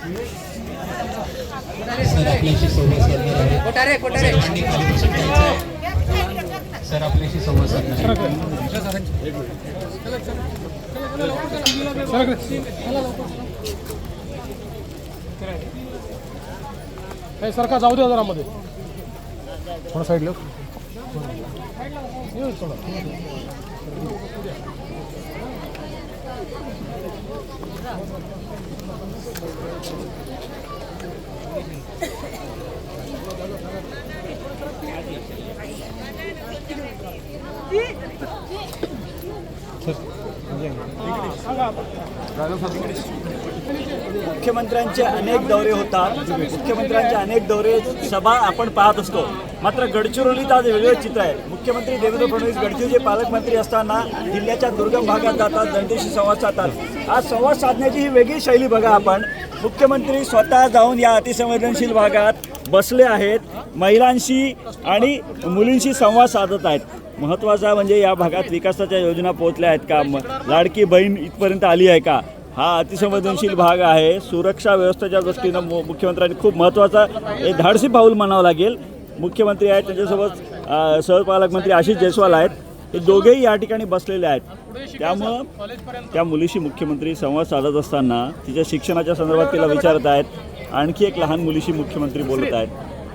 Sir आपल्याशी संवाद साधणार आहे. सर्वांनी खाली बसून घ्यायचं आहे. सर आपल्याशी संवाद साधणार आहे. सरकार जाऊ द्या जरा मध्ये थोडं साईडला मुख्यमंत्र्यांचे अनेक दौरे होतात, मुख्यमंत्र्यांचे अनेक दौरे सभा आपण पाहत असतो. मात्र गडचिरोलीत आज वेगळे चित्र आहे. मुख्यमंत्री देवेंद्र फडणवीस गडचिरोलीचे पालकमंत्री असताना जिल्ह्याच्या दुर्गम भागात जातात, जनतेशी संवाद साधतात. आज संवाद साधण्याची ही वेगळी शैली बघा आपण. मुख्यमंत्री स्वतः जाऊन या अतिसंवेदनशील भागात बसले आहेत, महिलांशी आणि मुलींशी संवाद साधत आहेत. महत्त्वाचा म्हणजे या भागात विकासाच्या योजना पोहोचल्या आहेत का, लाडकी बहीण इथपर्यंत आली आहे का. हा अतिसंवेदनशील भाग आहे. सुरक्षा व्यवस्थेच्या दृष्टीनं मुख्यमंत्र्यांनी खूप महत्त्वाचा एक धाडसी पाऊल म्हणावं लागेल. मुख्यमंत्री आहेत, त्यांच्यासोबत सहपालकमंत्री आशिष जयस्वाल आहेत. हे दोघेही या ठिकाणी बसलेले आहेत. त्यामुळं त्या मुलीशी मुख्यमंत्री संवाद साधत असताना तिच्या शिक्षणाच्या संदर्भात तिला विचारत आहेत. आणखी एक लहान मुलीशी मुख्यमंत्री बोलत आहेत.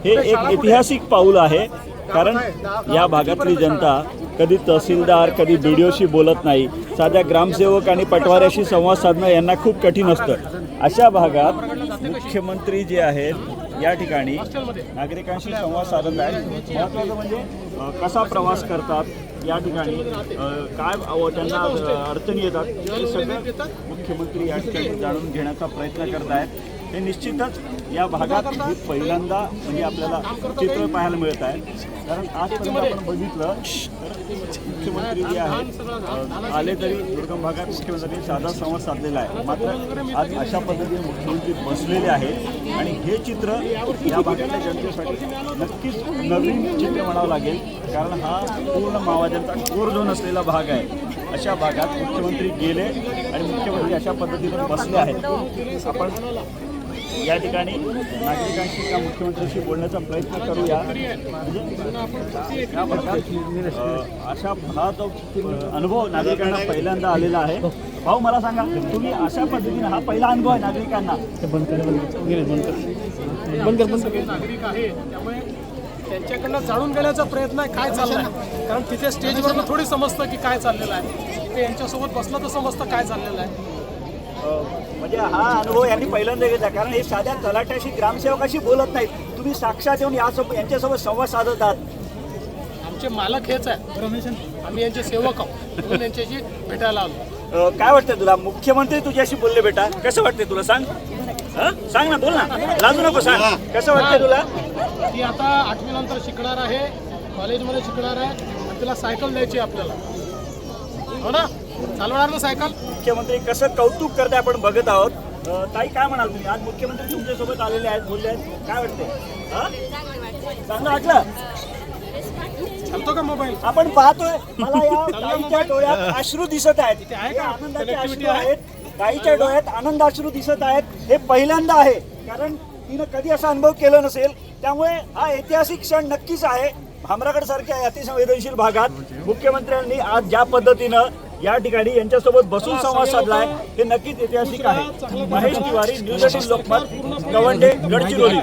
हे एक ऐतिहासिक पाऊल आहे. कारण या भागातली जनता कधी तहसीलदार कधी BDOशी बोलत नाही. साध्या ग्रामसेवक आणि पटवाऱ्याशी संवाद साधणं यांना खूप कठीण असतं. अशा भागात मुख्यमंत्री जे आहेत या ठिकाणी नागरिकांशी संवाद साधत आहेत. महत्त्वाचं म्हणजे कसा प्रवास करतात, या ठिकाणी काय त्यांना अडचणी येतात, हे सगळं मुख्यमंत्री या ठिकाणी जाणून घेण्याचा प्रयत्न करत आहेत. हे निश्चितच या भागात पहिल्यांदा म्हणजे आपल्याला चित्र पाहायला मिळत आहे. कारण आजपर्यंत आपण बघितलं तर मुख्यमंत्री जे आहेत आले तरी दुर्गम भागात मुख्यमंत्र्यांनी साधा संवाद साधलेला आहे. मात्र आज अशा पद्धतीने मुख्यमंत्री बसलेले आहेत आणि हे चित्र या भागातल्या जनतेसाठी नक्कीच नवीन चित्र म्हणावं लागेल. कारण हा पूर्ण माओवाद्यांचा कोर झोन असलेला भाग आहे. अशा भागात मुख्यमंत्री गेले आणि मुख्यमंत्री अशा पद्धतीने बसले आहेत. आपण या ठिकाणी नागरिकांशी किंवा मुख्यमंत्र्यांशी बोलण्याचा प्रयत्न करूया. म्हणजे या भागात अशा हा जो अनुभव नागरिकांना पहिल्यांदा आलेला आहे. भाऊ मला सांगा, तुम्ही अशा पद्धतीने हा पहिला अनुभव आहे नागरिकांना. नागरिक आहे त्यामुळे त्यांच्याकडनं जाणून घेण्याचा प्रयत्न आहे काय चाललं आहे. कारण तिथे स्टेजवरनं थोडी समजतं की काय चाललेलं आहे. ते यांच्यासोबत बसलं तर समजतं काय चाललेलं आहे. म्हणजे हा अनुभव यांनी पहिल्यांदा घेतला. कारण हे साध्या तलाट्याशी ग्रामसेवकाशी बोलत नाहीत. तुम्ही साक्षात येऊन यांच्यासोबत संवाद साधत आहात. आमचे मालक हेच आहे, आम्ही यांचे सेवक आहोत म्हणून यांच्याशी भेटायला आलो. काय वाटतं तुला, मुख्यमंत्री तुझ्याशी बोलले बेटा, कसं वाटतंय तुला सांग? सांग ना, बोल ना, लाजू नको, सांग कसं वाटतंय तुला? ती आता 8वी नंतर शिकणार आहे, कॉलेजमध्ये शिकणार आहे आणि तिला सायकल द्यायची आपल्याला. हो ना, चालवणार ना सायकल? मुख्यमंत्री कसं कौतुक करते आपण बघत आहोत. ताई काय म्हणाल तुम्ही? आज मुख्यमंत्री तुमच्यासोबत आलेले आहेत, बोलले आहेत, काय वाटते? चांगलं वाटलं? चालतो का मोबाईल? आपण पाहतोय, मला या ताईच्या डोळ्यात अश्रू दिसत आहेत. आनंदाचे अश्रू आहेत ताईच्या डोळ्यात, आनंदाश्रू दिसत आहेत. हे पहिल्यांदा आहे, कारण तिनं कधी असा अनुभव केला नसेल. त्यामुळे हा ऐतिहासिक क्षण नक्कीच आहे. भामरागड सारख्या अतिसंवेदनशील भागात मुख्यमंत्र्यांनी आज ज्या पद्धतीनं या ठिकाणी यांच्यासोबत बसून संवाद साधलाय हे नक्कीच ऐतिहासिक आहे. महेश तिवारी, न्यूज 18 लोकमत, गवंडे, गडचिरोली.